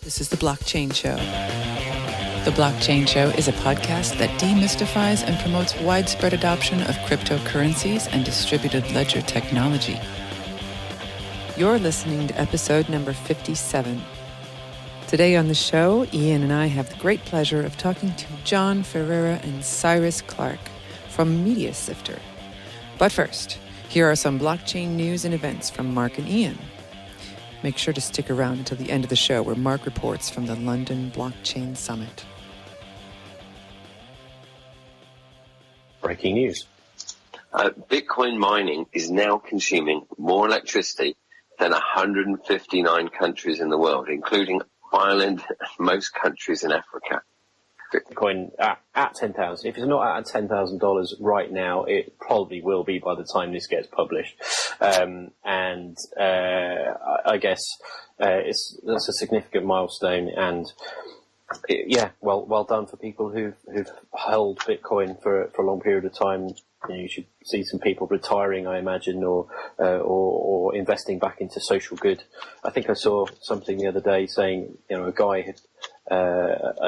This is The Blockchain Show. The Blockchain Show is a podcast that demystifies and promotes widespread adoption of cryptocurrencies and distributed ledger technology. You're listening to episode number 57. Today on the show, Ian and I have the great pleasure of talking to John Ferreira and Cyrus Clarke from Media Sifter. But first, here are some blockchain news and events from Mark and Ian. Make sure to stick around until the end of the show where Mark reports from the London Blockchain Summit. Breaking news. Bitcoin mining is now consuming more electricity than 159 countries in the world, including Ireland and most countries in Africa. Bitcoin at 10,000. If it's not at $10,000 right now, it probably will be by the time this gets published. I guess that's a significant milestone, and well done for people who've held Bitcoin for a long period of time. You should see some people retiring, I imagine, or investing back into social good. I think I saw something the other day saying, a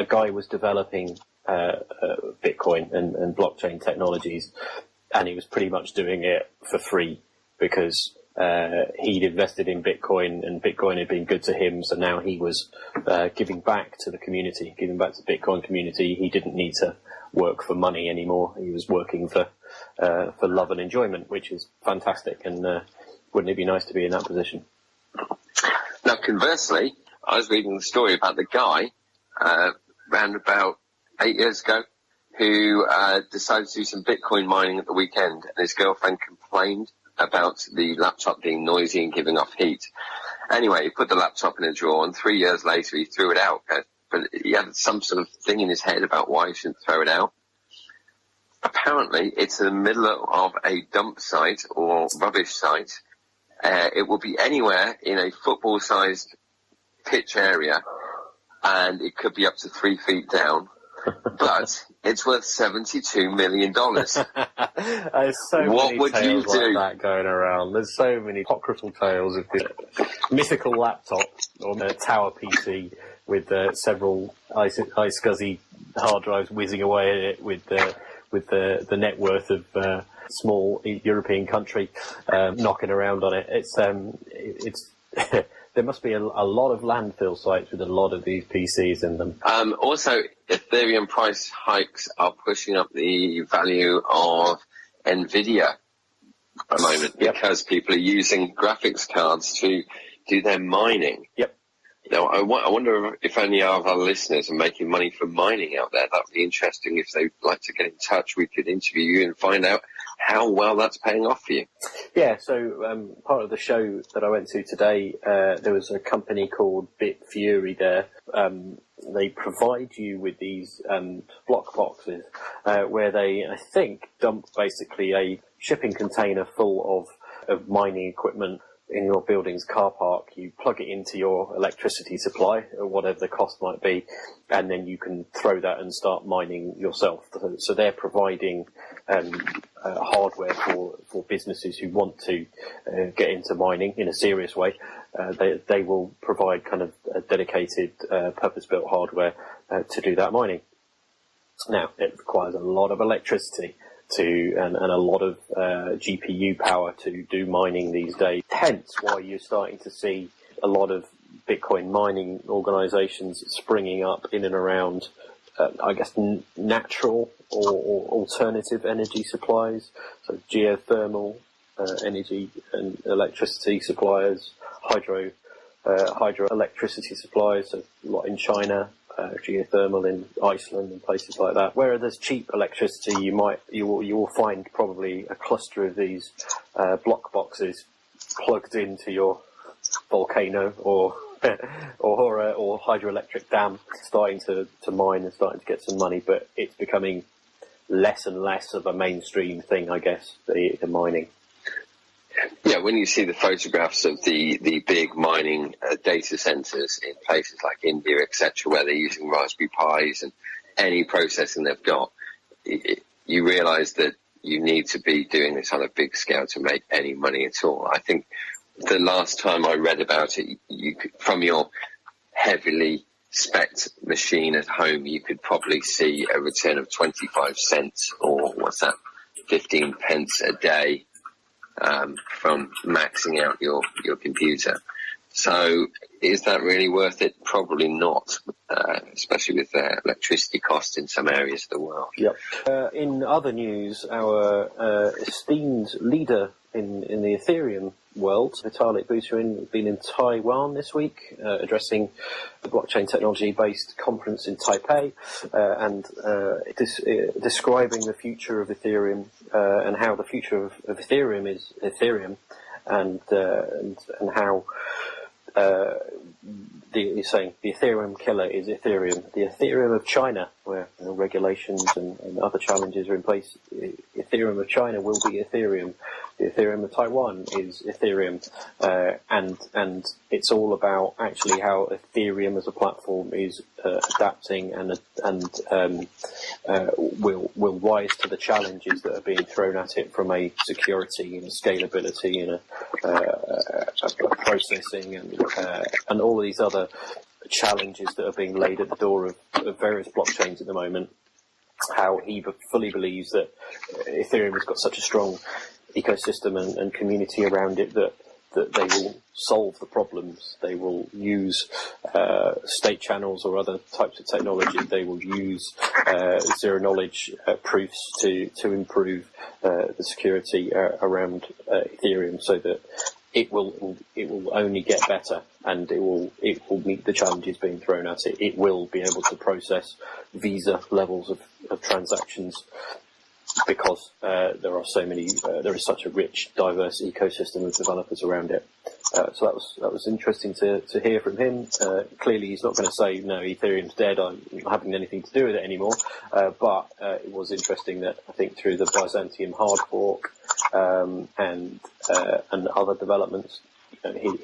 guy was developing Bitcoin and blockchain technologies, and he was pretty much doing it for free because he'd invested in Bitcoin and Bitcoin had been good to him. So now he was giving back to the community, giving back to the Bitcoin community. He didn't need to work for money anymore. He was working for love and enjoyment, which is fantastic. And wouldn't it be nice to be in that position? Now, conversely, I was reading the story about the guy around about 8 years ago who decided to do some Bitcoin mining at the weekend, and his girlfriend complained about the laptop being noisy and giving off heat. Anyway, he put the laptop in a drawer, and 3 years later he threw it out. But he had some sort of thing in his head about why he shouldn't throw it out. Apparently, it's in the middle of a dump site or rubbish site. It will be anywhere in a football-sized pitch area, and it could be up to 3 feet down. But it's worth $72 million. There's so what many would tales you do? like that going around. There's so many apocryphal tales of this mythical laptop or a tower PC with several iSCSI hard drives whizzing away at it with the net worth of small European country knocking around on it. It's there must be a lot of landfill sites with a lot of these PCs in them. Also, Ethereum price hikes are pushing up the value of NVIDIA at the moment because people are using graphics cards to do their mining. Yep. Now, I wonder if any of our listeners are making money from mining out there. That would be interesting. If they'd like to get in touch, we could interview you and find out how well that's paying off for you. Yeah, so part of the show that I went to today, there was a company called Bitfury there. They provide you with these block boxes where they, I think, dump basically a shipping container full of mining equipment in your building's car park. You plug it into your electricity supply, or whatever the cost might be, and then you can throw that and start mining yourself. So they're providing hardware for businesses who want to get into mining in a serious way. They will provide kind of a dedicated purpose-built hardware to do that mining. Now, it requires a lot of electricity and a lot of GPU power to do mining these days. Hence why you're starting to see a lot of Bitcoin mining organizations springing up in and around, I guess, natural or alternative energy supplies. So geothermal energy and electricity suppliers, hydroelectricity suppliers, so a lot in China, geothermal in Iceland and places like that. Where there's cheap electricity, you will find probably a cluster of these block boxes plugged into your volcano or hydroelectric dam, starting to mine and starting to get some money. But it's becoming less and less of a mainstream thing, I guess, the mining. Yeah, when you see the photographs of the big mining data centers in places like India, etc., where they're using Raspberry Pis and any processing they've got, you realize that you need to be doing this on a big scale to make any money at all. I think the last time I read about it, you could, from your heavily spec machine at home, you could probably see a return of 25 cents, or what's that, 15 pence a day from maxing out your computer. So is that really worth it? Probably not, especially with electricity costs in some areas of the world. Yep. In other news, our esteemed leader in the Ethereum world, Vitalik Buterin, has been in Taiwan this week, addressing the blockchain technology-based conference in Taipei, and describing the future of Ethereum and how the future of Ethereum is Ethereum, and how he's saying the Ethereum killer is Ethereum. The Ethereum of China, where regulations and other challenges are in place, Ethereum of China will be Ethereum. The Ethereum of Taiwan is Ethereum, and it's all about actually how Ethereum as a platform is adapting and will rise to the challenges that are being thrown at it from a security and scalability and a processing and all of these other challenges that are being laid at the door of various blockchains at the moment. How he fully believes that Ethereum has got such a strong ecosystem and community around it that they will solve the problems. They will use state channels or other types of technology. They will use zero knowledge proofs to improve the security around Ethereum, so that it will only get better, and it will meet the challenges being thrown at it. It will be able to process Visa levels of transactions, because there are so many. There is such a rich, diverse ecosystem of developers around it. So that was interesting to hear from him. Clearly, he's not going to say no, Ethereum's dead. I'm not having anything to do with it anymore. But it was interesting that I think through the Byzantium hard fork and other developments,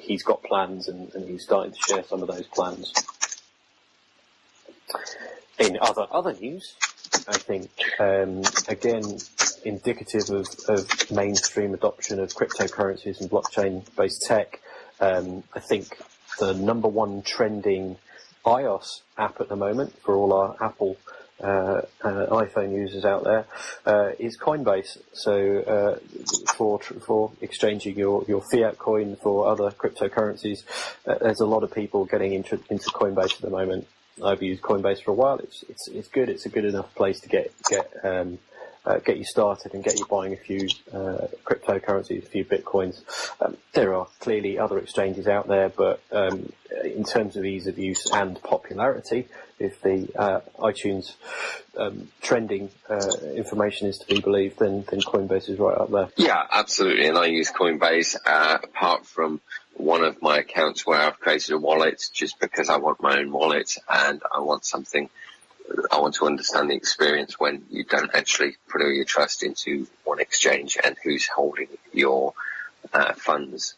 he's got plans, and he's starting to share some of those plans. In other news, I think, again, indicative of mainstream adoption of cryptocurrencies and blockchain-based tech, I think the number one trending iOS app at the moment for all our Apple iPhone users out there is Coinbase. So for exchanging your fiat coin for other cryptocurrencies, there's a lot of people getting into Coinbase at the moment. I've used Coinbase for a while. It's good. It's a good enough place to get you started and get you buying a few cryptocurrencies, a few bitcoins. There are clearly other exchanges out there, but in terms of ease of use and popularity, if the iTunes trending information is to be believed, then Coinbase is right up there. Yeah, absolutely. And I use Coinbase apart from one of my accounts where I've created a wallet just because I want my own wallet, and I want to understand the experience when you don't actually put all your trust into one exchange and who's holding your funds.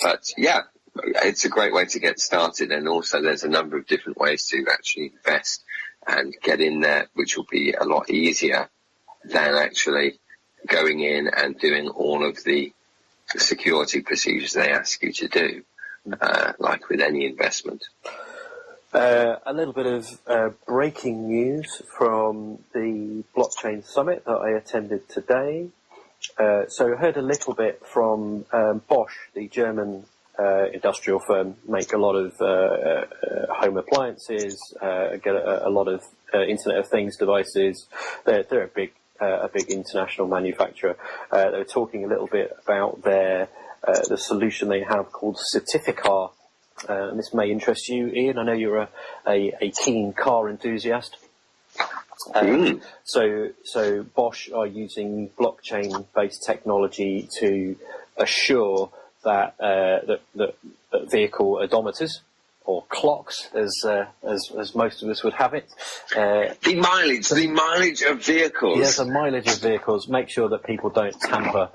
But yeah, it's a great way to get started, and also there's a number of different ways to actually invest and get in there, which will be a lot easier than actually going in and doing all of the security procedures they ask you to do, like with any investment. A little bit of breaking news from the blockchain summit that I attended today. So I heard a little bit from Bosch, the German industrial firm, make a lot of home appliances, get a lot of Internet of Things devices. They're a big international manufacturer. They were talking a little bit about the solution they have called Certificar. And this may interest you, Ian. I know you're a keen car enthusiast. So Bosch are using blockchain-based technology to assure that that vehicle odometers, or clocks, as most of us would have it. The mileage of vehicles. Yes, the mileage of vehicles. Make sure that people don't tamper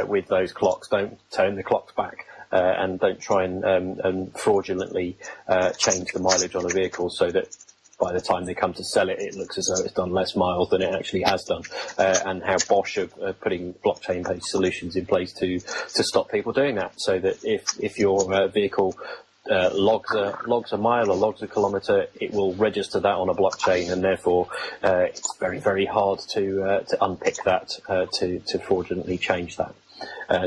with those clocks. Don't turn the clocks back. And don't try and fraudulently change the mileage on a vehicle, so that by the time they come to sell it, it looks as though it's done less miles than it actually has done. And how Bosch are putting blockchain-based solutions in place to stop people doing that, so that if your vehicle logs a mile or logs a kilometre, it will register that on a blockchain, and therefore it's very, very hard to unpick that to fraudulently change that.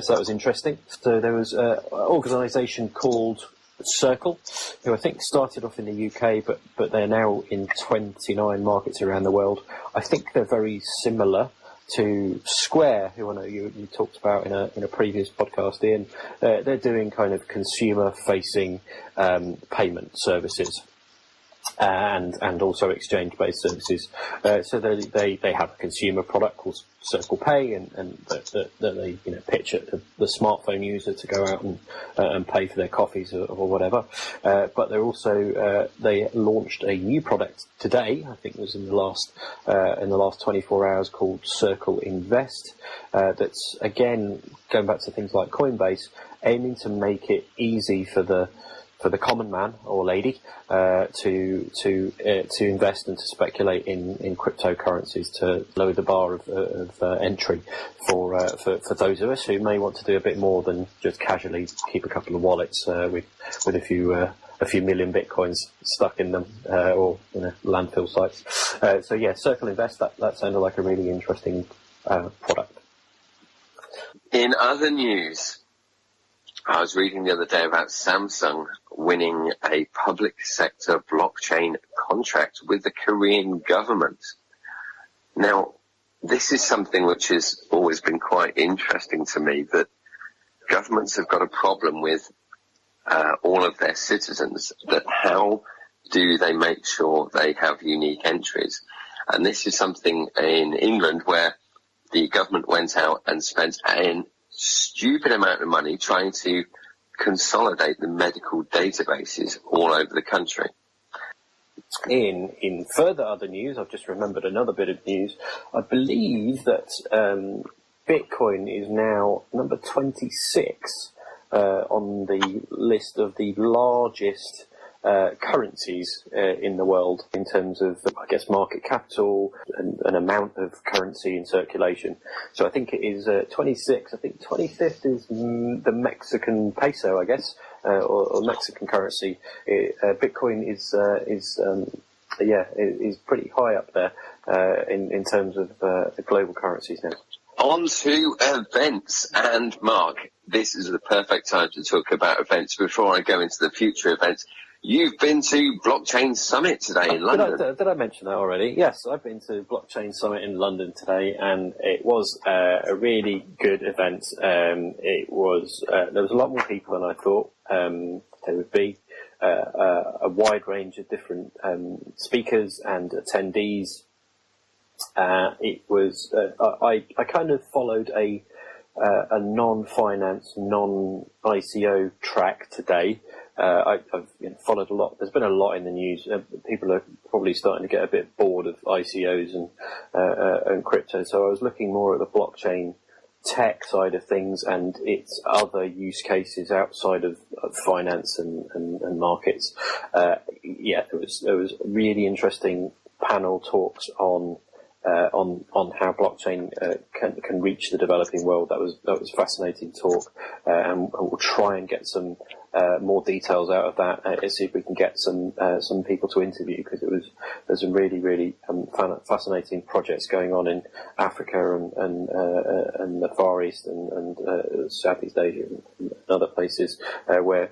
So that was interesting. So there was an organisation called Circle, who I think started off in the UK, but they're now in 29 markets around the world. I think they're very similar to Square, who I know you talked about in a previous podcast, Ian. They're doing kind of consumer-facing payment services. And also exchange-based services. So they have a consumer product called Circle Pay, and that they pitch at the smartphone user to go out and pay for their coffees or whatever. But they're also they launched a new product today. I think it was in the last 24 hours, called Circle Invest. That's again going back to things like Coinbase, aiming to make it easy for the common man or lady to invest and to speculate in cryptocurrencies, to lower the bar of entry for those of us who may want to do a bit more than just casually keep a couple of wallets with a few million bitcoins stuck in them, or landfill sites. So yeah, Circle Invest, that sounded like a really interesting product. In other news, I was reading the other day about Samsung winning a public sector blockchain contract with the Korean government. Now, this is something which has always been quite interesting to me, that governments have got a problem with all of their citizens, that how do they make sure they have unique entries? And this is something in England where the government went out and spent a stupid amount of money trying to consolidate the medical databases all over the country. In further other news, I've just remembered another bit of news. I believe that Bitcoin is now number 26 on the list of the largest currencies in the world in terms of, I guess, market capital and an amount of currency in circulation. So I think it is 26. I think 25th is the Mexican peso, I guess, or Mexican currency. Bitcoin is pretty high up there in terms of the global currencies now. On to events, and Mark, this is the perfect time to talk about events before I go into the future events. You've been to Blockchain Summit today in London. Did I mention that already? Yes, I've been to Blockchain Summit in London today, and it was a really good event. There was a lot more people than I thought there would be. A wide range of different speakers and attendees. It was I kind of followed a non-finance, non-ICO track today. I've followed a lot. There's been a lot in the news. People are probably starting to get a bit bored of ICOs and crypto. So I was looking more at the blockchain tech side of things and its other use cases outside of finance and markets. There was really interesting panel talks on how blockchain can reach the developing world. That was fascinating talk, and we'll try and get some more details out of that. See if we can get some people to interview, because there's some really fascinating projects going on in Africa and the Far East and Southeast Asia and other places where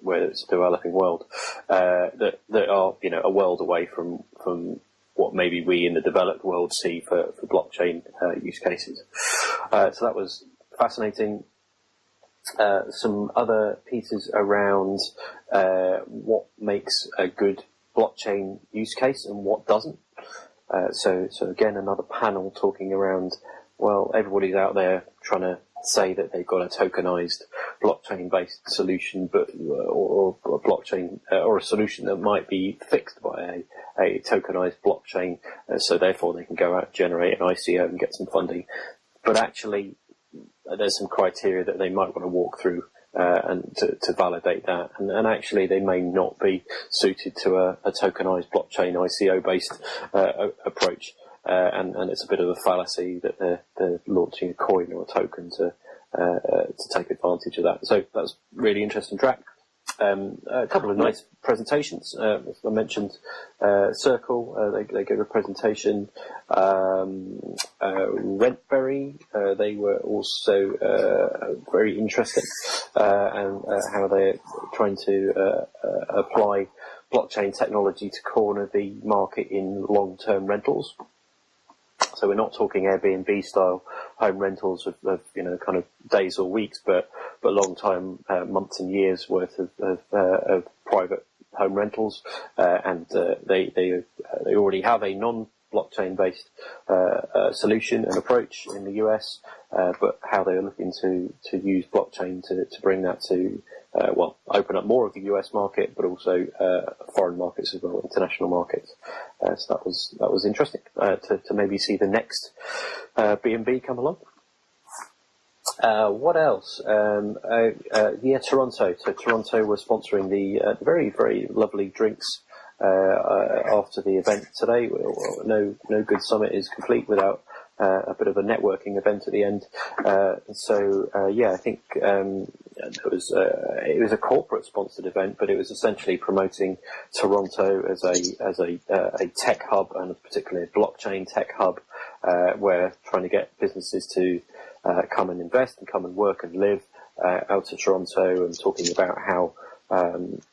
it's a developing world that are a world away from what maybe we in the developed world see for blockchain use cases. So that was fascinating. Some other pieces around what makes a good blockchain use case and what doesn't. So again, another panel talking around, well, everybody's out there trying to say that they've got a tokenized blockchain-based solution, but or a blockchain or a solution that might be fixed by a tokenized blockchain, so therefore they can go out and generate an ICO and get some funding. But actually, there's some criteria that they might want to walk through and to validate that, and actually they may not be suited to a tokenized blockchain ICO-based approach. And it's a bit of a fallacy that they're launching a coin or a token to take advantage of that. So that's really interesting track. a couple of nice presentations. As I mentioned, Circle, they gave a presentation. Rentberry, they were also very interesting, and how they're trying to apply blockchain technology to corner the market in long-term rentals. So we're not talking Airbnb style home rentals of kind of days or weeks, but long time, months and years worth of private home rentals, and they already have a non-blockchain based solution and approach in the US, but how they are looking to use blockchain to bring that to open up more of the US market, but also foreign markets as well, international markets. So that was interesting to maybe see the next B&B come along. What else? Toronto. So Toronto was sponsoring the very, very lovely drinks after the event today. No good summit is complete without a bit of a networking event at the end. I think it was a corporate sponsored event, but it was essentially promoting Toronto as a tech hub, and particularly a blockchain tech hub, where trying to get businesses to come and invest and come and work and live out of Toronto, and talking about how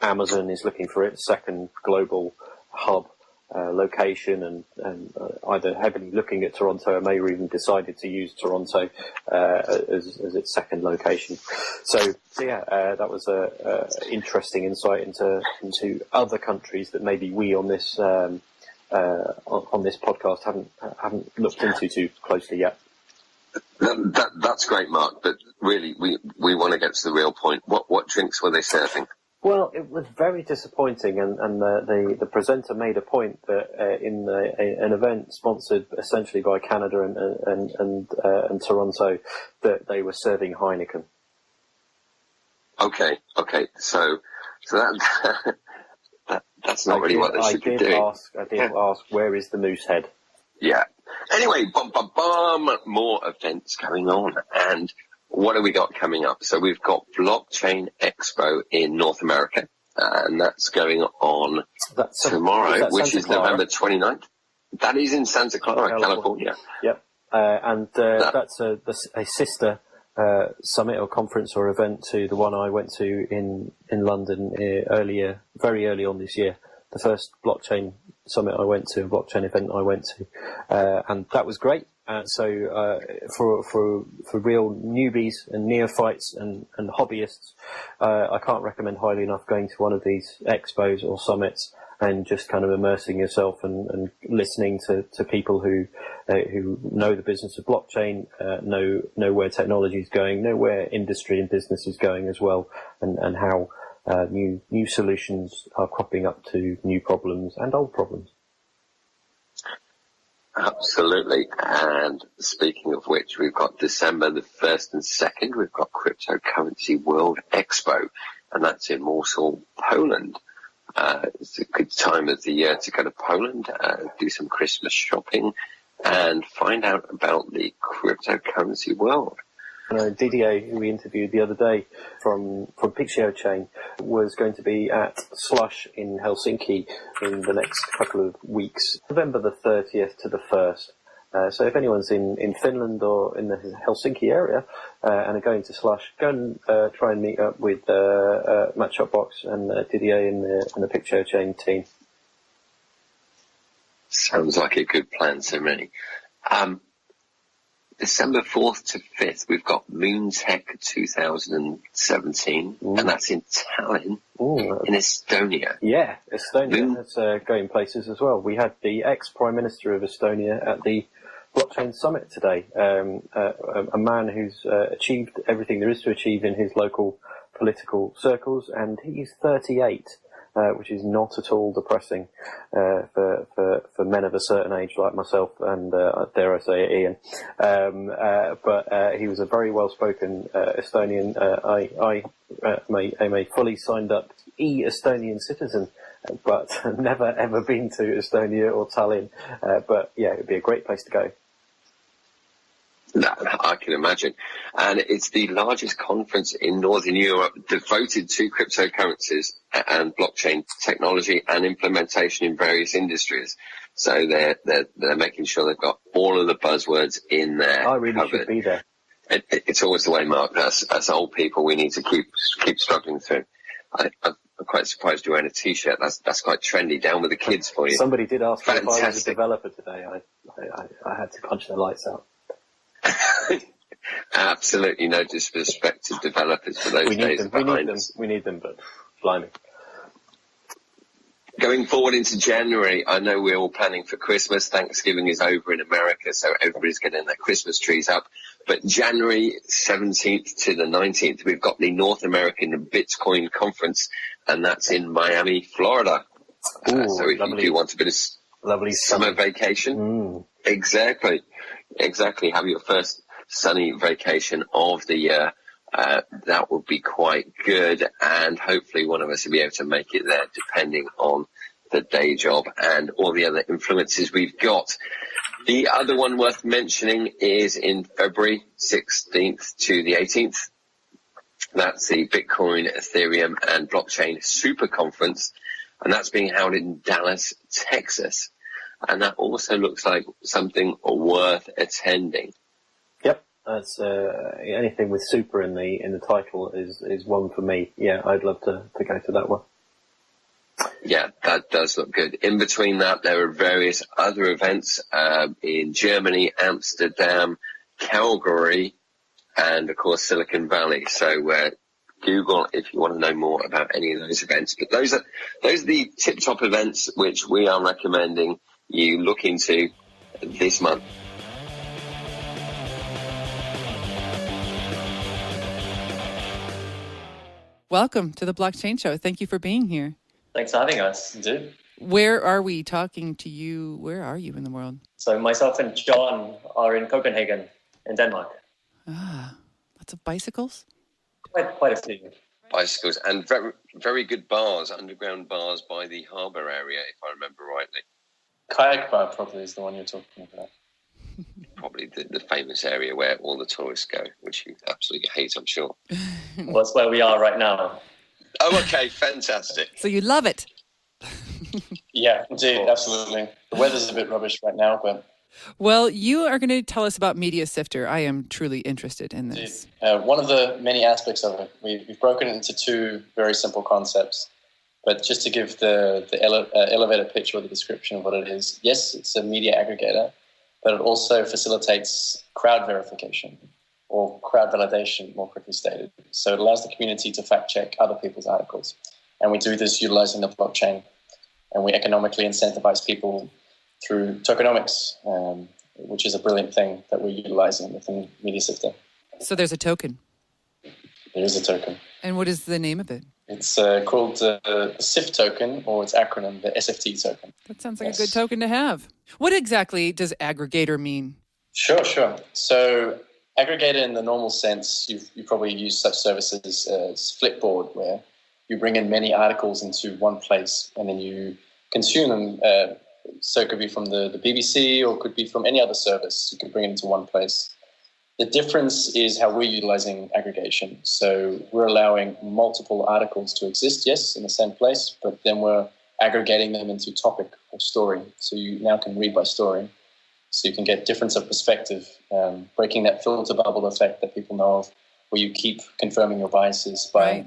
Amazon is looking for its second global hub location, and either heavily looking at Toronto or may have even decided to use Toronto as its second location. That was a interesting insight into other countries that maybe we on this podcast haven't looked into too closely yet. That's great, Mark. But really, we want to get to the real point. What drinks were they serving? Well, it was very disappointing, and the presenter made a point that in an event sponsored essentially by Canada and Toronto, that they were serving Heineken. Okay, so that's not really what they should be doing. I did ask, where is the moose head? Yeah. Anyway, more events going on, and what have we got coming up? So we've got Blockchain Expo in North America, and that's going on tomorrow, which is November 29th. That is in Santa Clara, California. Yep. That's a sister summit or conference or event to the one I went to in London very early on this year. The first blockchain summit I went to, blockchain event I went to, and that was great. For real newbies and neophytes and hobbyists, I can't recommend highly enough going to one of these expos or summits and just kind of immersing yourself and listening to people who know the business of blockchain, know where technology is going, know where industry and business is going as well, and how new solutions are cropping up to new problems and old problems. Absolutely. And speaking of which, we've got December the 1st and 2nd, we've got Cryptocurrency World Expo, and that's in Warsaw, Poland. It's a good time of the year to go to Poland, do some Christmas shopping, and find out about the cryptocurrency world. Didier, who we interviewed the other day from Pixio Chain, was going to be at Slush in Helsinki in the next couple of weeks, November the 30th to the 1st. So if anyone's in Finland or in the Helsinki area and are going to Slush, go and try and meet up with Matchupbox and Didier and the Pixio Chain team. Sounds like a good plan to me. December 4th to 5th, we've got MoonTech 2017, and that's in Tallinn, in Estonia. Yeah, Estonia. That's going places as well. We had the ex-Prime Minister of Estonia at the Blockchain Summit today, a man who's achieved everything there is to achieve in his local political circles, and he's 38. Which is not at all depressing for men of a certain age like myself and dare I say it, Ian. But he was a very well-spoken Estonian. I am a fully signed up Estonian citizen, but never ever been to Estonia or Tallinn. But yeah, it'd be a great place to go. No, I can imagine. And it's the largest conference in Northern Europe devoted to cryptocurrencies and blockchain technology and implementation in various industries. So they're making sure they've got all of the buzzwords in there. I really should be there. It's always the way, Mark. As old people, we need to keep struggling through. I'm quite surprised you're wearing a T-shirt. That's quite trendy. Down with the kids for you. Somebody did ask me if I was a Fantastic. developer today. I had to punch the lights out. Absolutely no disrespect to developers for those days behind us. We need them, but blimey. Going forward into January, I know we're all planning for Christmas. Thanksgiving is over in America, so everybody's getting their Christmas trees up. But January 17th to the 19th, we've got the North American Bitcoin Conference, and that's in Miami, Florida. Ooh, so if you do want a bit of lovely summer vacation, exactly. Have your first sunny vacation of the year. That would be quite good, and hopefully one of us will be able to make it there, depending on the day job and all the other influences we've got. The other one worth mentioning is in February 16th to the 18th. That's the Bitcoin, Ethereum, and Blockchain Super Conference, and that's being held in Dallas, Texas. And that also looks like something worth attending. Yep, that's anything with super in the title is one for me. Yeah, I'd love to go to that one. Yeah, that does look good. In between that, there are various other events in Germany, Amsterdam, Calgary, and of course Silicon Valley. So Google if you want to know more about any of those events. But those are the tip-top events which we are recommending you look into this month. Welcome to the Blockchain Show. Thank you for being here. Thanks for having us, dude. Where are we talking to you? Where are you in the world? So myself and John are in Copenhagen, in Denmark. Lots of bicycles? Quite a few. Bicycles and very, very good bars, underground bars by the harbour area, if I remember rightly. Kayak bar probably is the one you're talking about. Probably the famous area where all the tourists go, which you absolutely hate, I'm sure. Well, that's where we are right now. Oh, okay, fantastic. So you love it. Yeah, indeed, absolutely. The weather's a bit rubbish right now, but... Well, you are going to tell us about Media Sifter. I am truly interested in this. One of the many aspects of it, we've broken it into two very simple concepts. But just to give the elevator pitch or the description of what it is, yes, it's a media aggregator, but it also facilitates crowd verification or crowd validation, more quickly stated. So it allows the community to fact check other people's articles. And we do this utilizing the blockchain. And we economically incentivize people through tokenomics, which is a brilliant thing that we're utilizing within Media Sifter. So there's a token. There is a token. And what is the name of it? It's called the SIFT token, or its acronym, the SFT token. That sounds like a good token to have. What exactly does aggregator mean? Sure. So aggregator in the normal sense, you probably use such services as Flipboard, where you bring in many articles into one place and then you consume them. So it could be from the BBC or it could be from any other service. You could bring it into one place. The difference is how we're utilizing aggregation. So we're allowing multiple articles to exist, yes, in the same place, but then we're aggregating them into topic or story. So you now can read by story. So you can get difference of perspective, breaking that filter bubble effect that people know of, where you keep confirming your biases by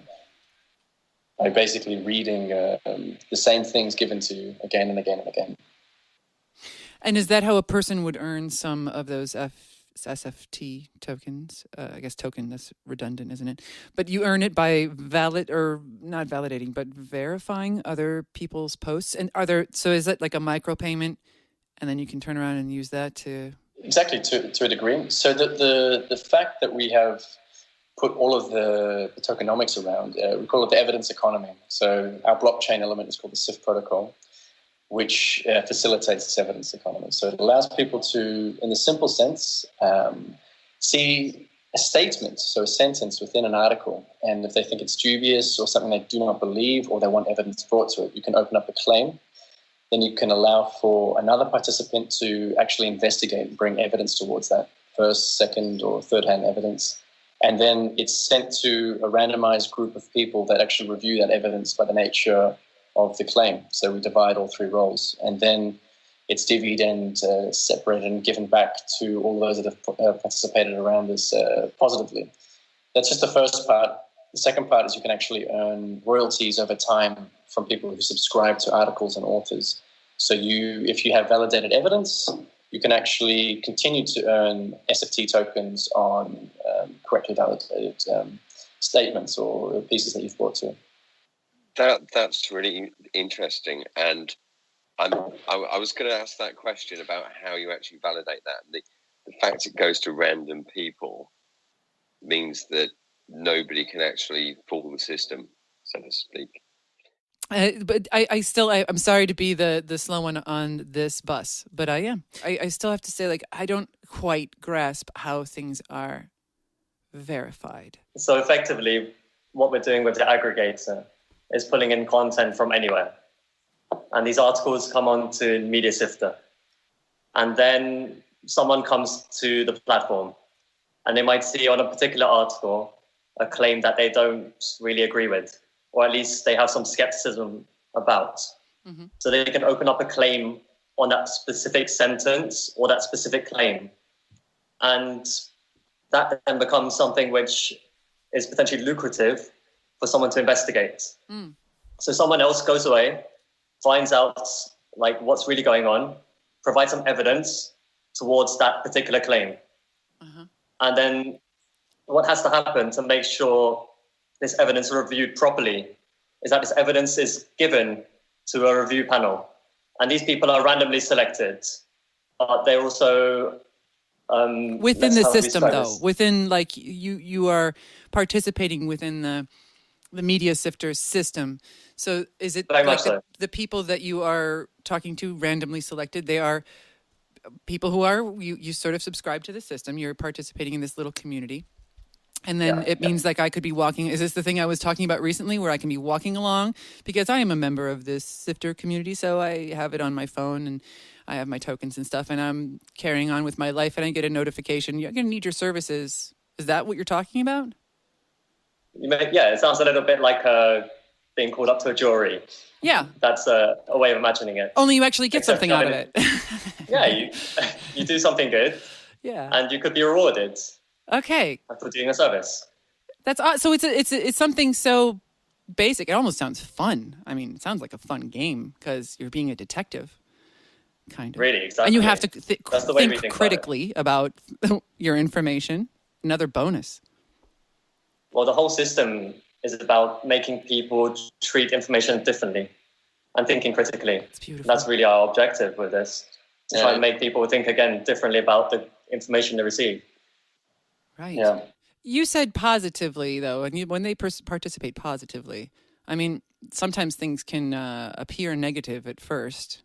basically reading the same things given to you again and again and again. And is that how a person would earn some of those SFT tokens? I guess token, that's redundant, isn't it? But you earn it by not validating, but verifying other people's posts. And so is that like a micropayment? And then you can turn around and use that to... Exactly, to a degree. So the fact that we have put all of the tokenomics around, we call it the evidence economy. So our blockchain element is called the SIFT protocol, which facilitates this evidence economy. So it allows people to, in the simple sense, see a statement, so a sentence within an article. And if they think it's dubious or something they do not believe or they want evidence brought to it, you can open up a claim. Then you can allow for another participant to actually investigate and bring evidence towards that. first, second, or third-hand evidence. And then it's sent to a randomized group of people that actually review that evidence by the nature of the claim. So we divide all three roles. And then it's divvied and separated and given back to all those that have participated around this positively. That's just the first part. The second part is you can actually earn royalties over time from people who subscribe to articles and authors. So if you have validated evidence, you can actually continue to earn SFT tokens on correctly validated statements or pieces that you've brought to. That's really interesting. And I was going to ask that question about how you actually validate that. The fact it goes to random people means that nobody can actually fool the system, so to speak. But I'm sorry to be the slow one on this bus, but I am. I still have to say, like, I don't quite grasp how things are verified. So effectively, what we're doing with the aggregator is pulling in content from anywhere. And these articles come onto Media Sifter. And then someone comes to the platform and they might see on a particular article a claim that they don't really agree with, or at least they have some skepticism about. Mm-hmm. So they can open up a claim on that specific sentence or that specific claim. And that then becomes something which is potentially lucrative for someone to investigate. Mm. So someone else goes away, finds out like what's really going on, provides some evidence towards that particular claim. Uh-huh. And then what has to happen to make sure this evidence is reviewed properly is that this evidence is given to a review panel. And these people are randomly selected, but they're also... within the system, though, within, like, you are participating within the Media Sifter system. So is it like the people that you are talking to randomly selected? They are people who are, you sort of subscribe to the system. You're participating in this little community. And then it means like I could be walking. Is this the thing I was talking about recently where I can be walking along? Because I am a member of this Sifter community, so I have it on my phone and I have my tokens and stuff, and I'm carrying on with my life, and I get a notification. You're going to need your services. Is that what you're talking about? It sounds a little bit like being called up to a jury. Yeah. That's a way of imagining it. Only you actually get something out of it. You do something good. Yeah. And you could be rewarded. Okay. For doing a service. That's so it's something so basic. It almost sounds fun. I mean, it sounds like a fun game because you're being a detective. Kind of. Really, exactly. And you have to think critically about your information. Another bonus. Well, the whole system is about making people treat information differently and thinking critically. It's beautiful. That's really our objective with this. To try and make people think, again, differently about the information they receive. Right. Yeah. You said positively, though, and when they participate positively, I mean, sometimes things can appear negative at first.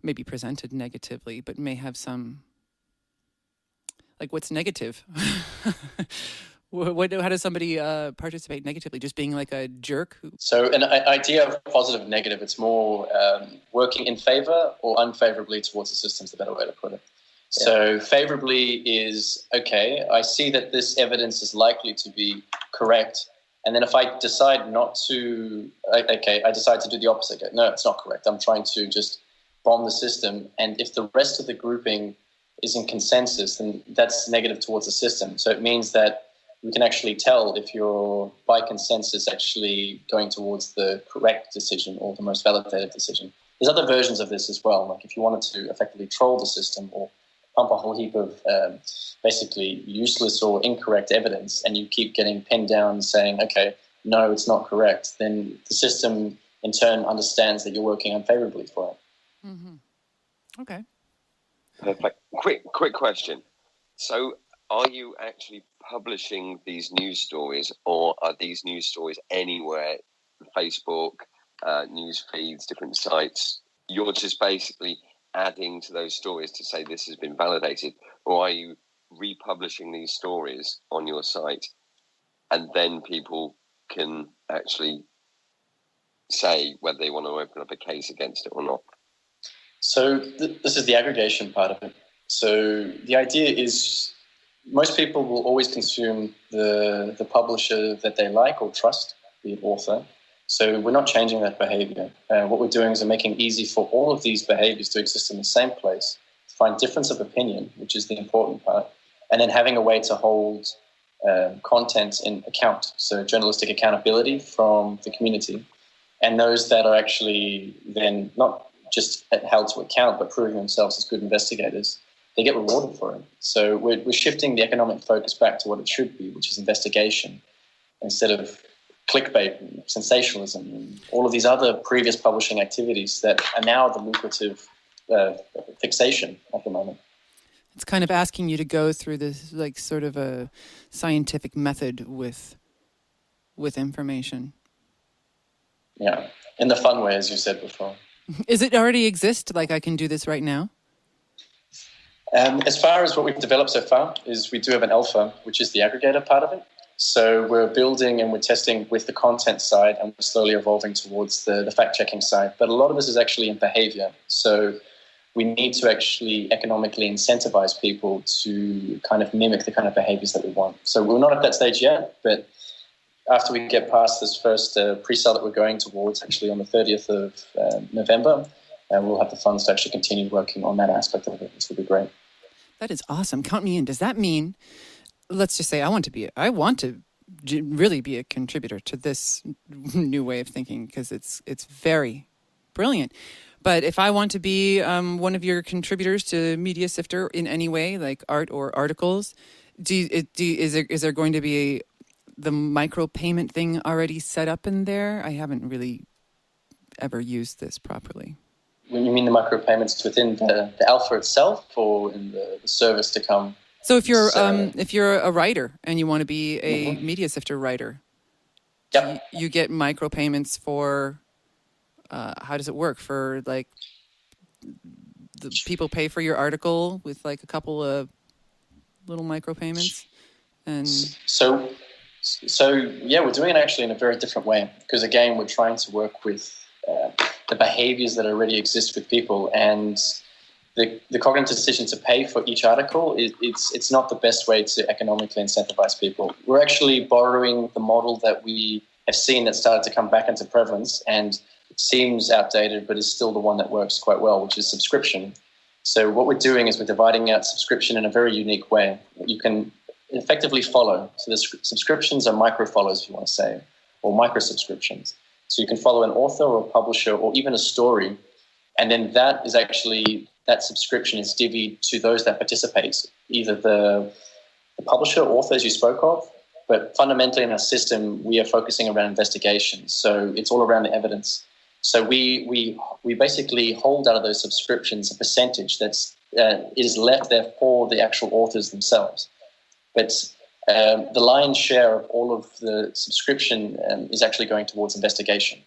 Maybe presented negatively, but may have some, like, what's negative? How does somebody participate negatively? Just being like a jerk? So an idea of positive and negative, it's more working in favor or unfavorably towards the system is the better way to put it. Yeah. So favorably is, okay, I see that this evidence is likely to be correct. And then if I decide not to, I decide to do the opposite. No, it's not correct. I'm trying to just bomb the system, and if the rest of the grouping is in consensus, then that's negative towards the system. So it means that we can actually tell if you're by consensus actually going towards the correct decision or the most validated decision. There's other versions of this as well, like if you wanted to effectively troll the system or pump a whole heap of basically useless or incorrect evidence, and you keep getting pinned down saying, okay, no, it's not correct, then the system in turn understands that you're working unfavorably for it. Mm-hmm. Okay. Perfect. Quick question. So are you actually publishing these news stories, or are these news stories anywhere, Facebook, news feeds, different sites? You're just basically adding to those stories to say this has been validated, or are you republishing these stories on your site and then people can actually say whether they want to open up a case against it or not? So this is the aggregation part of it. So the idea is most people will always consume the publisher that they like or trust, the author. So we're not changing that behavior. What we're doing is we're making it easy for all of these behaviors to exist in the same place, to find difference of opinion, which is the important part, and then having a way to hold content in account, so journalistic accountability from the community, and those that are actually then not just held to account but proving themselves as good investigators, they get rewarded for it. So we're shifting the economic focus back to what it should be, which is investigation, instead of clickbait and sensationalism and all of these other previous publishing activities that are now the lucrative fixation at the moment. It's kind of asking you to go through this like sort of a scientific method with information. Yeah, in the fun way, as you said before. Is it already exist? Like I can do this right now? As far as what we've developed so far is we do have an alpha, which is the aggregator part of it. So we're building and we're testing with the content side, and we're slowly evolving towards the fact-checking side. But a lot of this is actually in behavior. So we need to actually economically incentivize people to kind of mimic the kind of behaviors that we want. So we're not at that stage yet, but after we get past this first pre-sale that we're going towards, actually on the 30th of November, we'll have the funds to actually continue working on that aspect of it, which will be great. That is awesome. Count me in. Does that mean, let's just say I want to really be a contributor to this new way of thinking, because it's very brilliant. But if I want to be one of your contributors to Media Sifter in any way, like art or articles, is there going to be the micropayment thing already set up in there? I haven't really ever used this properly. When you mean the micropayments within the alpha itself, or in the service to come? So if you're a writer and you want to be a Media Sifter writer, yep, you get micropayments for. How does it work? For like the people pay for your article with like a couple of little micropayments, and so yeah, we're doing it actually in a very different way, because again, we're trying to work with the behaviors that already exist with people, and the cognitive decision to pay for each article it's not the best way to economically incentivize people. We're actually borrowing the model that we have seen that started to come back into prevalence, and it seems outdated, but is still the one that works quite well, which is subscription. So what we're doing is we're dividing out subscription in a very unique way that you can effectively follow. So the subscriptions are micro-follows, if you want to say, or micro-subscriptions. So you can follow an author or a publisher or even a story, and then that subscription is divvied to those that participate, either the publisher, authors you spoke of, but fundamentally in our system, we are focusing around investigations. So it's all around the evidence. So we basically hold out of those subscriptions a percentage that's is left there for the actual authors themselves. But the lion's share of all of the subscription is actually going towards investigation.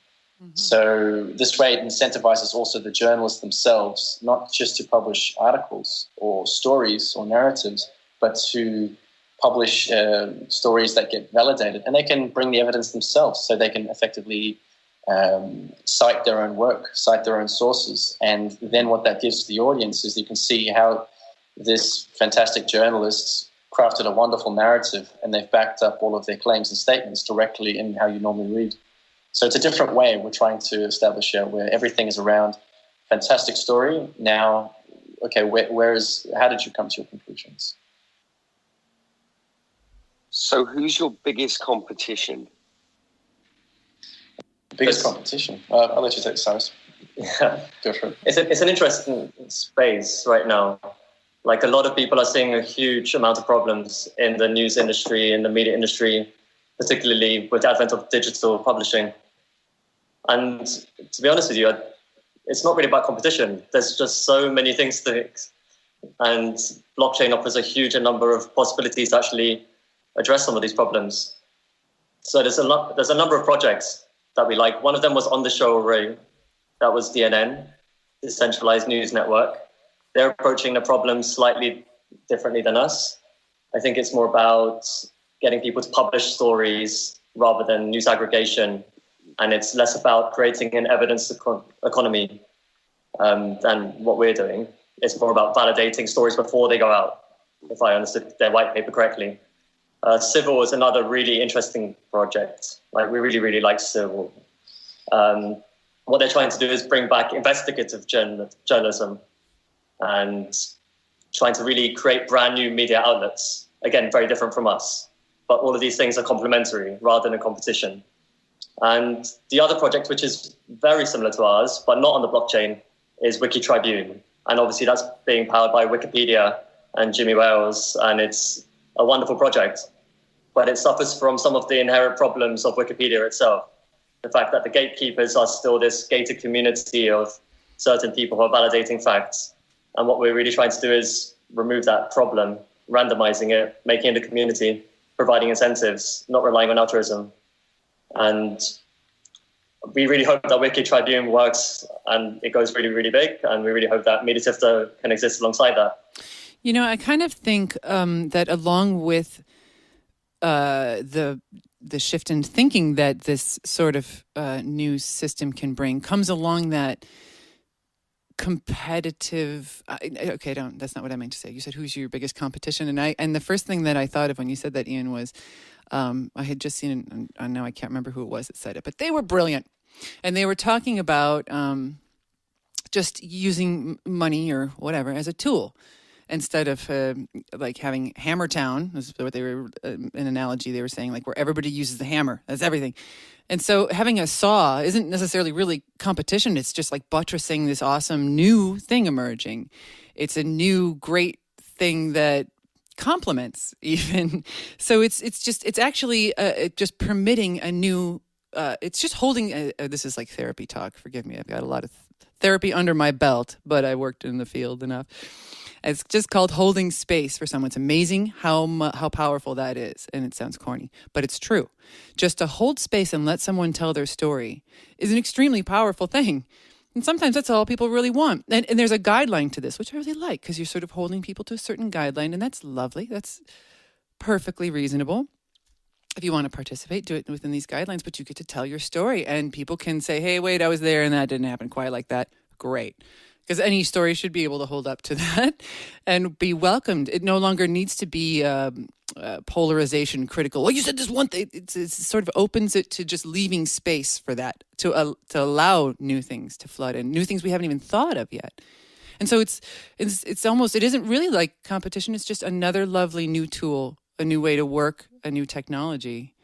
Mm-hmm. So this way it incentivizes also the journalists themselves, not just to publish articles or stories or narratives, but to publish stories that get validated, and they can bring the evidence themselves, so they can effectively cite their own work, cite their own sources. And then what that gives to the audience is you can see how this fantastic journalist crafted a wonderful narrative, and they've backed up all of their claims and statements directly in how you normally read. So it's a different way we're trying to establish here, where everything is around fantastic story. Now, okay, how did you come to your conclusions? So who's your biggest competition? Biggest competition? I'll let you take Cyrus. Yeah, go for it. It's an interesting space right now. Like, a lot of people are seeing a huge amount of problems in the news industry, in the media industry, particularly with the advent of digital publishing. And to be honest with you, it's not really about competition. There's just so many things to fix. And blockchain offers a huge number of possibilities to actually address some of these problems. So there's a number of projects that we like. One of them was on the show already. That was DNN, Decentralized News Network. They're approaching the problem slightly differently than us. I think it's more about getting people to publish stories rather than news aggregation. And it's less about creating an evidence economy than what we're doing. It's more about validating stories before they go out. if I understood their white paper correctly. Civil is another really interesting project. Like, we really, really like Civil. What they're trying to do is bring back investigative journalism and trying to really create brand new media outlets. Again, very different from us. But all of these things are complementary rather than a competition. And the other project, which is very similar to ours, but not on the blockchain, is Wiki Tribune. And obviously that's being powered by Wikipedia and Jimmy Wales, and it's a wonderful project. But it suffers from some of the inherent problems of Wikipedia itself. The fact that the gatekeepers are still this gated community of certain people who are validating facts. And what we're really trying to do is remove that problem, randomizing it, making it a community, providing incentives, not relying on altruism. And we really hope that Wiki Tribune works and it goes really, really big. And we really hope that Media Sifter can exist alongside that. You know, I kind of think that along with the shift in thinking that this sort of new system can bring comes along that competitive. That's not what I meant to say. You said, who's your biggest competition? And the first thing that I thought of when you said that, Ian, was I had just seen, and now I can't remember who it was that said it, but they were brilliant. And they were talking about just using money or whatever as a tool. Instead of like having Hammer Town, this is what they were, an analogy they were saying, like where everybody uses the hammer, that's everything. And so having a saw isn't necessarily really competition. It's just like buttressing this awesome new thing emerging. It's a new great thing that complements even. So it's actually just permitting a new, it's just holding, this is like therapy talk. Forgive me. I've got a lot of therapy under my belt, but I worked in the field enough. It's just called holding space for someone. It's amazing how powerful that is. And it sounds corny, but it's true. Just to hold space and let someone tell their story is an extremely powerful thing. And sometimes that's all people really want. And there's a guideline to this, which I really like, because you're sort of holding people to a certain guideline. And that's lovely. That's perfectly reasonable. If you want to participate, do it within these guidelines, but you get to tell your story. And people can say, hey, wait, I was there and that didn't happen quite like that. Great. Because any story should be able to hold up to that and be welcomed. It no longer needs to be polarization critical. Well, you said this one thing. It sort of opens it to just leaving space for that, to allow new things to flood in, new things we haven't even thought of yet. And so it's almost, it isn't really like competition. It's just another lovely new tool, a new way to work, a new technology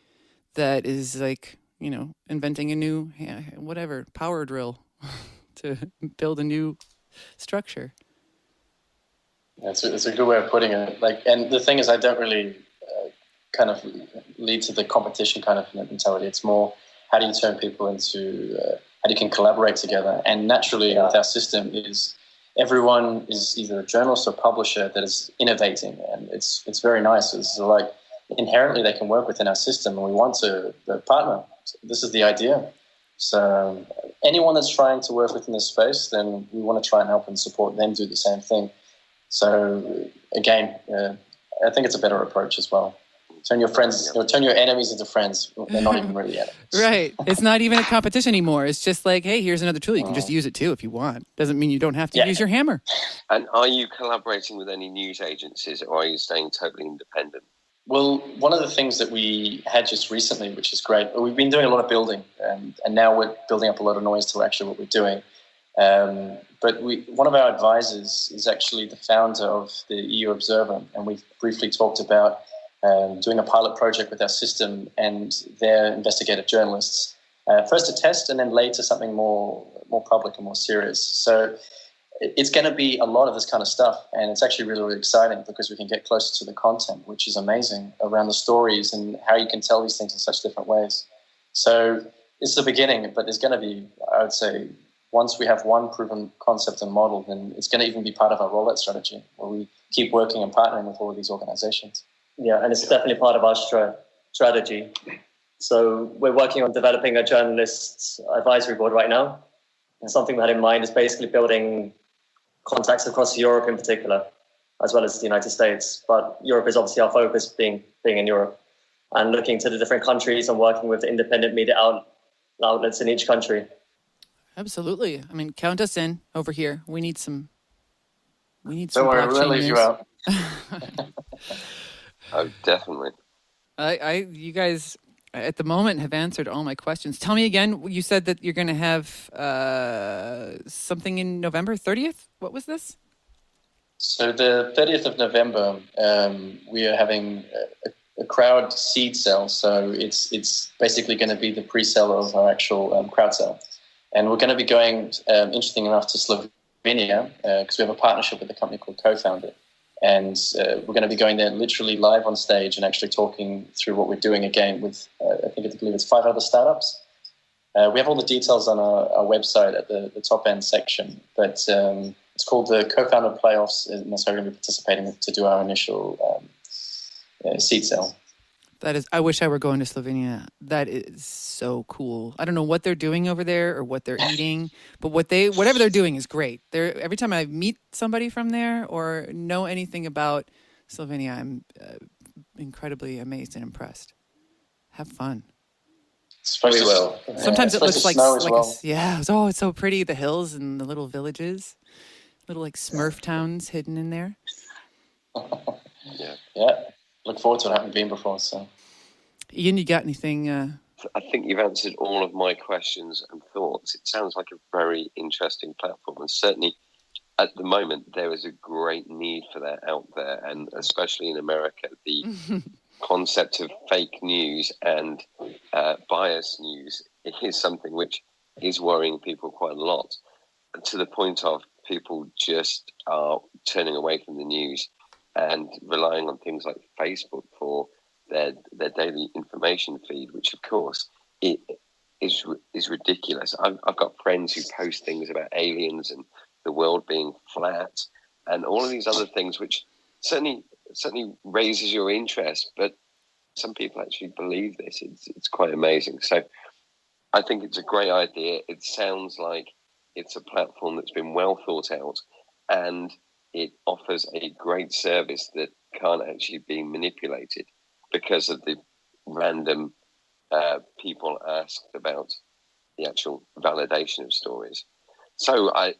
that is like, you know, inventing a new, power drill. To build a new structure. It's a good way of putting it. Like, and the thing is, I don't really kind of lead to the competition kind of mentality. It's more, how do you turn people into, how you can collaborate together? And naturally, with our system, is everyone is either a journalist or publisher that is innovating, and it's very nice. It's like inherently they can work within our system, and we want to partner. This is the idea. So anyone that's trying to work within this space, then we want to try and help and support them do the same thing. So again, I think it's a better approach as well. Turn your friends, turn your enemies into friends. They're not even really enemies. Right. It's not even a competition anymore. It's just like, hey, here's another tool. You can just use it too if you want. Doesn't mean you don't have to use your hammer. And are you collaborating with any news agencies, or are you staying totally independent? Well, one of the things that we had just recently, which is great, we've been doing a lot of building, and now we're building up a lot of noise to actually what we're doing. But one of our advisors is actually the founder of the EU Observer, and we've briefly talked about doing a pilot project with our system and their investigative journalists, first to test and then later something more public and more serious. So it's going to be a lot of this kind of stuff, and it's actually really, really exciting because we can get closer to the content, which is amazing, around the stories and how you can tell these things in such different ways. So it's the beginning, but there's going to be, I would say, once we have one proven concept and model, then it's going to even be part of our rollout strategy, where we keep working and partnering with all of these organizations. Yeah, and it's definitely part of our strategy. So we're working on developing a journalist advisory board right now. And something we had in mind is basically building contacts across Europe in particular, as well as the United States. But Europe is obviously our focus, being in Europe, and looking to the different countries and working with independent media outlets in each country. Absolutely. I mean, count us in over here. We need some. Don't worry, we'll leave you out. Oh, definitely. You guys at the moment have answered all my questions. Tell me again, you said that you're going to have something in November 30th. What was this? So the 30th of November, we are having a crowd seed sale. So it's basically going to be the pre-sale of our actual crowd sale. And we're going to be going, interesting enough, to Slovenia because we have a partnership with a company called Co-Founder. And we're going to be going there literally live on stage and actually talking through what we're doing again with, I believe it's 5 other startups. We have all the details on our website at the top end section, but it's called the Co-Founder Playoffs, and that's how we're going to be participating to do our initial seed sale. That is, I wish I were going to Slovenia. That is so cool. I don't know what they're doing over there or what they're eating, but whatever they're doing is great. Every time I meet somebody from there or know anything about Slovenia, I'm incredibly amazed and impressed. Have fun. Very well. Sometimes it looks like well. it's so pretty. The hills and the little villages, little like Smurf towns hidden in there. Yeah. Look forward to it. I haven't been before, so. Ian, you got anything? I think you've answered all of my questions and thoughts. It sounds like a very interesting platform, and certainly at the moment there is a great need for that out there, and especially in America, the concept of fake news and biased news is something which is worrying people quite a lot, to the point of people just are turning away from the news and relying on things like Facebook for their daily information feed, which of course is ridiculous. I've got friends who post things about aliens and the world being flat and all of these other things, which certainly raises your interest. But some people actually believe this. It's quite amazing. So I think it's a great idea. It sounds like it's a platform that's been well thought out, and it offers a great service that can't actually be manipulated because of the random people asked about the actual validation of stories. So I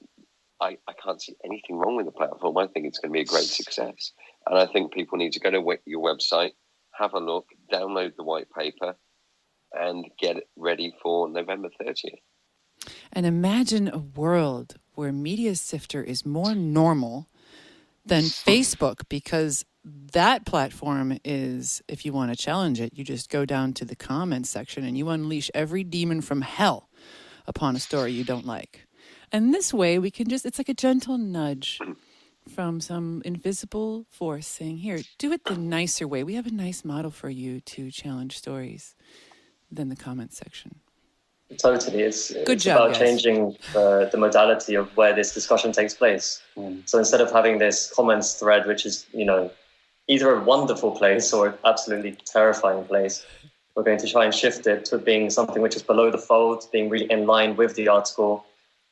can't see anything wrong with the platform. I think it's going to be a great success. And I think people need to go to your website, have a look, download the white paper, and get it ready for November 30th. And imagine a world where Media Sifter is more normal than Facebook, because that platform is, if you want to challenge it, you just go down to the comments section and you unleash every demon from hell upon a story you don't like. And this way we can it's like a gentle nudge from some invisible force saying, here, do it the nicer way. We have a nice model for you to challenge stories than the comments section. Totally. It's about changing the modality of where this discussion takes place. So instead of having this comments thread, which is, either a wonderful place or an absolutely terrifying place, we're going to try and shift it to being something which is below the fold, being really in line with the article,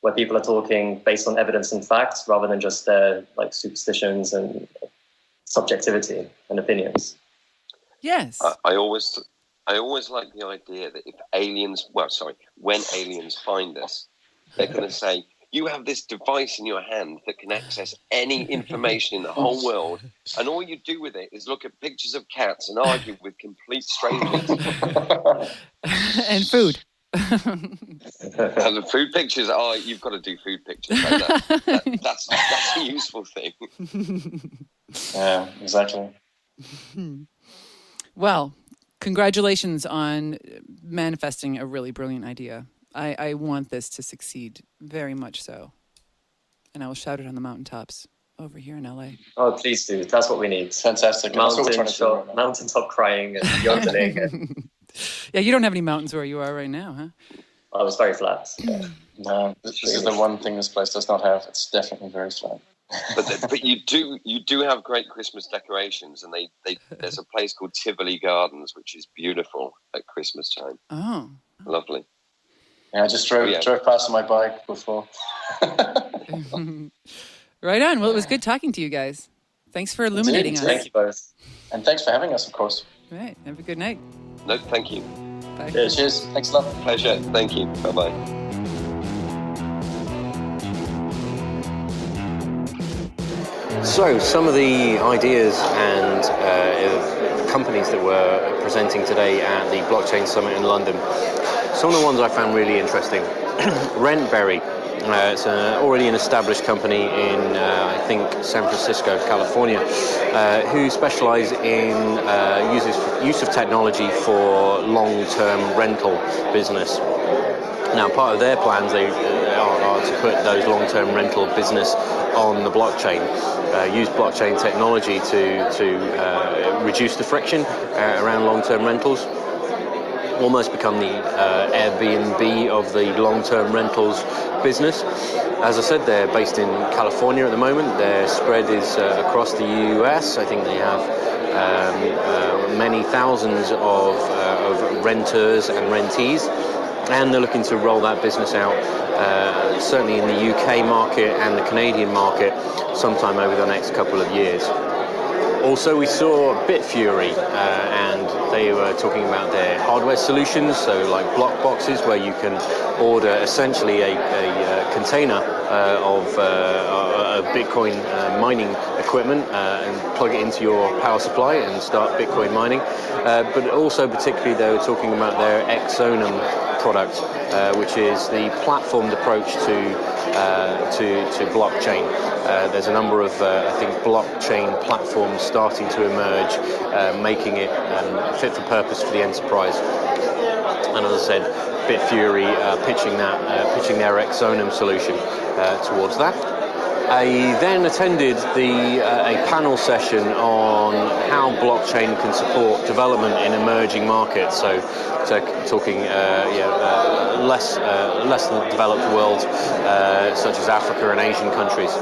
where people are talking based on evidence and facts rather than just their superstitions and subjectivity and opinions. Yes. I always like the idea that when aliens find us, they're going to say, you have this device in your hand that can access any information in the whole world, and all you do with it is look at pictures of cats and argue with complete strangers. And food. And the food pictures, you've got to do food pictures. That's a useful thing. Yeah, exactly. Well, congratulations on manifesting a really brilliant idea. I want this to succeed, very much so. And I will shout it on the mountaintops over here in LA. Oh, please do. That's what we need. Fantastic. Mountaintop crying and yodeling. Yeah, you don't have any mountains where you are right now, huh? Oh, it's very flat. Yeah. No, this is the one thing this place does not have. It's definitely very flat. But you do have great Christmas decorations, and there's a place called Tivoli Gardens, which is beautiful at Christmas time. Oh, lovely. Yeah, I just drove past on my bike before. Right on. Well, it was good talking to you guys. Thanks for illuminating us. Thank you both. And thanks for having us, of course. Right. Have a good night. No, thank you. Bye. Cheers. Thanks a lot. Pleasure. Thank you. Bye-bye. So, some of the ideas and companies that were presenting today at the Blockchain Summit in London, some of the ones I found really interesting. Rentberry, it's already an established company in, I think, San Francisco, California, who specialize in use of technology for long-term rental business. Now, part of their plans are to put those long-term rental business on the blockchain, use blockchain technology to reduce the friction around long-term rentals, almost become the Airbnb of the long-term rentals business. As I said, they're based in California at the moment. Their spread is across the US. I think they have many thousands of renters and rentees. And they're looking to roll that business out, certainly in the UK market and the Canadian market, sometime over the next couple of years. Also, we saw Bitfury, and they were talking about their hardware solutions, so like block boxes, where you can order essentially a container of Bitcoin mining equipment and plug it into your power supply and start Bitcoin mining. But also, particularly, they were talking about their Exonum product, which is the platformed approach to blockchain. There's a number of, I think, blockchain platforms starting to emerge, making it fit for purpose for the enterprise. And as I said, Bitfury pitching their Exonum solution towards that. I then attended a panel session on how blockchain can support development in emerging markets. So talking less developed world, such as Africa and Asian countries.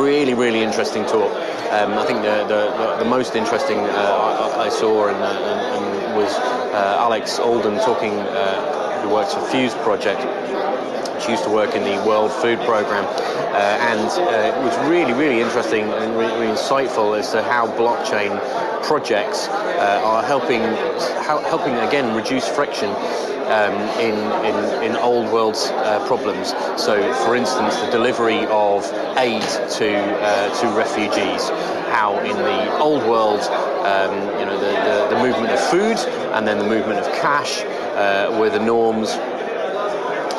Really, really interesting talk. I think the most interesting I saw and was Alex Alden talking, who works for Fuse Project. She used to work in the World Food Programme, and it was really, really interesting and really insightful as to how blockchain projects are helping again reduce friction in old world problems. So, for instance, the delivery of aid to refugees. How in the old world, the movement of food and then the movement of cash were the norms.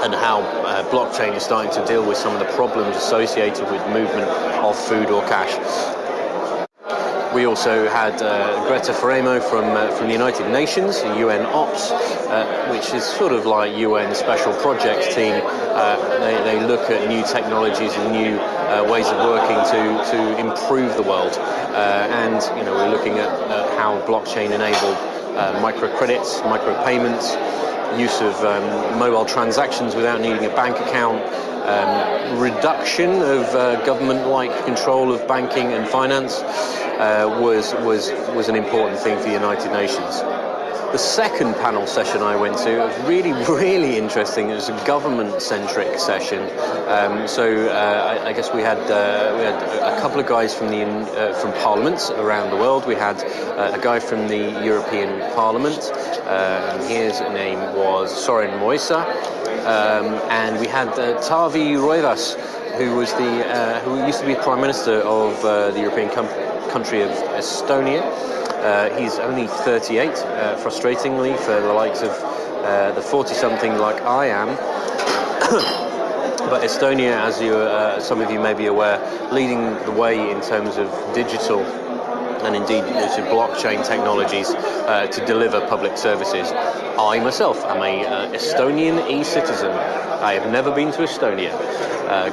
And how blockchain is starting to deal with some of the problems associated with movement of food or cash. We also had Greta Ferreira from the United Nations, the UN Ops, which is sort of like UN Special Projects team. They look at new technologies and new ways of working to improve the world. And we're looking at how blockchain enabled microcredits, micropayments, use of mobile transactions without needing a bank account, reduction of government-like control of banking and finance was an important thing for the United Nations. The second panel session I went to was really, really interesting. It was a government-centric session. I guess we had a couple of guys from parliaments around the world. We had a guy from the European Parliament. His name was Sorin Moisa, and we had Taavi Rõivas, who used to be Prime Minister of the European country of Estonia. He's only 38, frustratingly, for the likes of the 40-something like I am. But Estonia, as some of you may be aware, leading the way in terms of digital and indeed use of blockchain technologies to deliver public services. I myself am a Estonian e-citizen. I have never been to Estonia.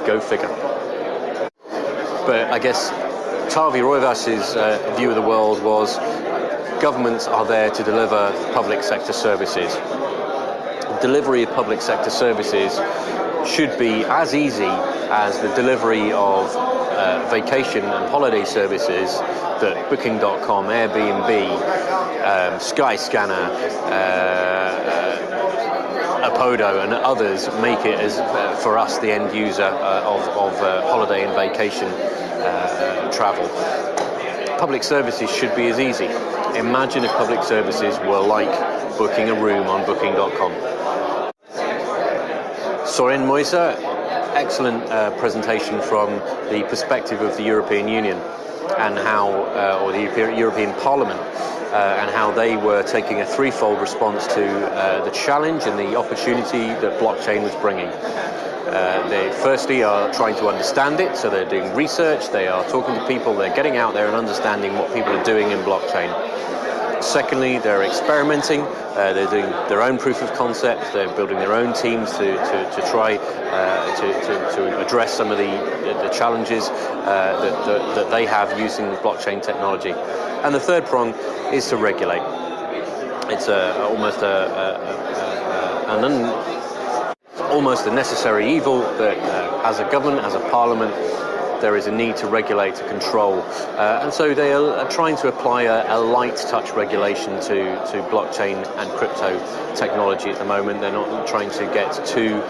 Go figure. But I guess Taavi Rõivas's view of the world was governments are there to deliver public sector services. Delivery of public sector services should be as easy as the delivery of vacation and holiday services that Booking.com, Airbnb, Skyscanner, Apodo and others make it as for us, the end user of holiday and vacation travel. Public services should be as easy. Imagine if public services were like booking a room on Booking.com. Sorin Moisa excellent presentation from the perspective of the European Union and how, or the European Parliament, and how they were taking a threefold response to the challenge and the opportunity that blockchain was bringing. They firstly are trying to understand it, so they're doing research, they are talking to people, they're getting out there and understanding what people are doing in blockchain. Secondly, they're experimenting, they're doing their own proof of concept, they're building their own teams to try to address some of the challenges that they have using blockchain technology. And the third prong is to regulate. It's almost a necessary evil that as a government, as a parliament, there is a need to regulate, to control. And so they are trying to apply a light touch regulation to blockchain and crypto technology at the moment. They're not trying to get too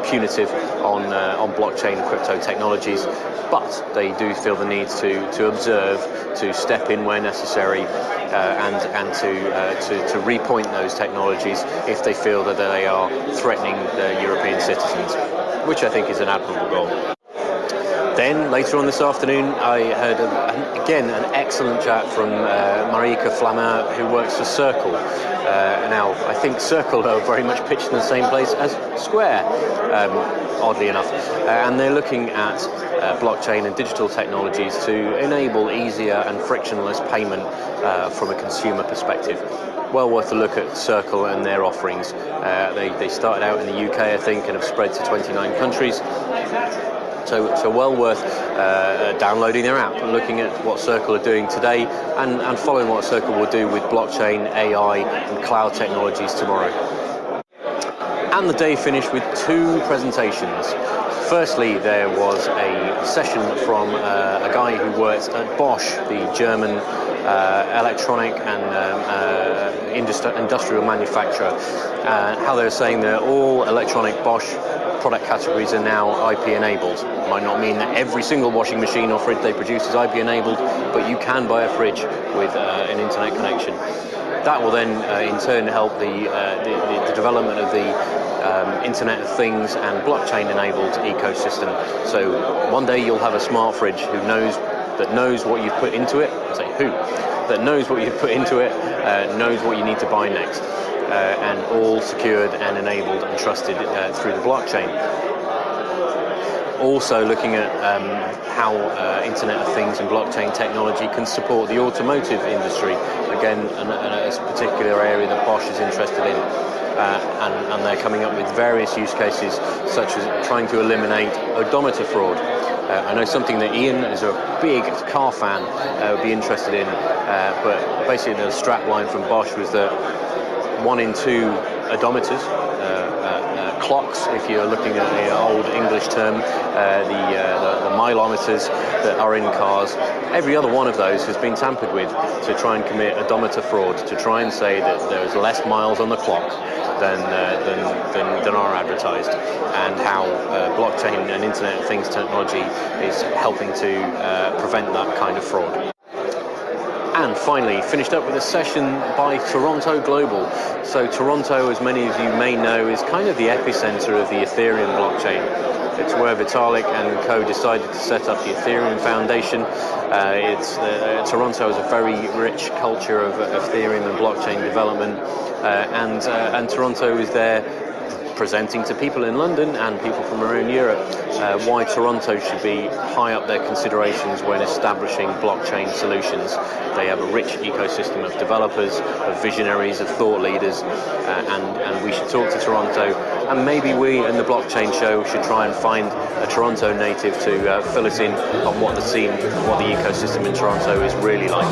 punitive on blockchain and crypto technologies, but they do feel the need to observe, to step in where necessary, and to repoint those technologies if they feel that they are threatening the European citizens, which I think is an admirable goal. Then, later on this afternoon, I heard, again, an excellent chat from Marieke Flammer, who works for Circle. Now, I think Circle are very much pitched in the same place as Square, oddly enough. And they're looking at blockchain and digital technologies to enable easier and frictionless payment from a consumer perspective. Well worth a look at Circle and their offerings. They started out in the UK, I think, and have spread to 29 countries. So well worth downloading their app and looking at what Circle are doing today and following what Circle will do with blockchain, AI and cloud technologies tomorrow. And the day finished with two presentations. Firstly, there was a session from a guy who works at Bosch, the German electronic and industrial manufacturer. How they're saying that all electronic Bosch product categories are now IP enabled. It might not mean that every single washing machine or fridge they produce is IP enabled, but you can buy a fridge with an internet connection. That will then in turn help the development of the Internet of Things and blockchain enabled ecosystem. So one day you'll have a smart fridge that knows what you've put into it. I say who? That knows what you've put into it, knows what you need to buy next. And all secured and enabled and trusted through the blockchain. Also looking at how Internet of Things and blockchain technology can support the automotive industry. Again, a particular area that Bosch is interested in. And they're coming up with various use cases, such as trying to eliminate odometer fraud. I know something that Ian, is a big car fan, would be interested in, but basically the strap line from Bosch was that 1 in 2 odometers, clocks, if you're looking at the old English term, the mileometers that are in cars, every other one of those has been tampered with to try and commit odometer fraud, to try and say that there's less miles on the clock than are advertised, and how blockchain and Internet of Things technology is helping to prevent that kind of fraud. And finally, finished up with a session by Toronto Global. So Toronto, as many of you may know, is kind of the epicenter of the Ethereum blockchain. It's where Vitalik and co decided to set up the Ethereum Foundation. Toronto has a very rich culture of Ethereum and blockchain development, and Toronto is there presenting to people in London and people from around Europe why Toronto should be high up their considerations when establishing blockchain solutions. They have a rich ecosystem of developers, of visionaries, of thought leaders, and we should talk to Toronto, and maybe we in the Blockchain Show should try and find a Toronto native to fill us in on what the scene, what the ecosystem in Toronto is really like.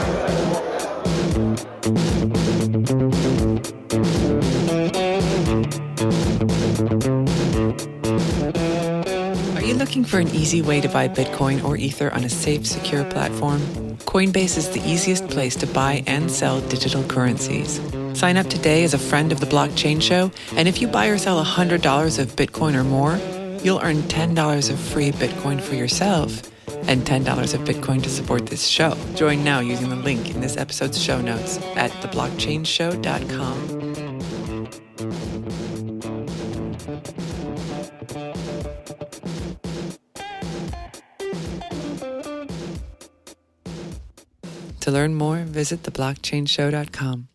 Looking for an easy way to buy Bitcoin or Ether on a safe, secure platform? Coinbase is the easiest place to buy and sell digital currencies. Sign up today as a friend of the Blockchain Show, and if you buy or sell $100 of Bitcoin or more, you'll earn $10 of free Bitcoin for yourself and $10 of Bitcoin to support this show. Join now using the link in this episode's show notes at theblockchainshow.com. To learn more, visit theblockchainshow.com.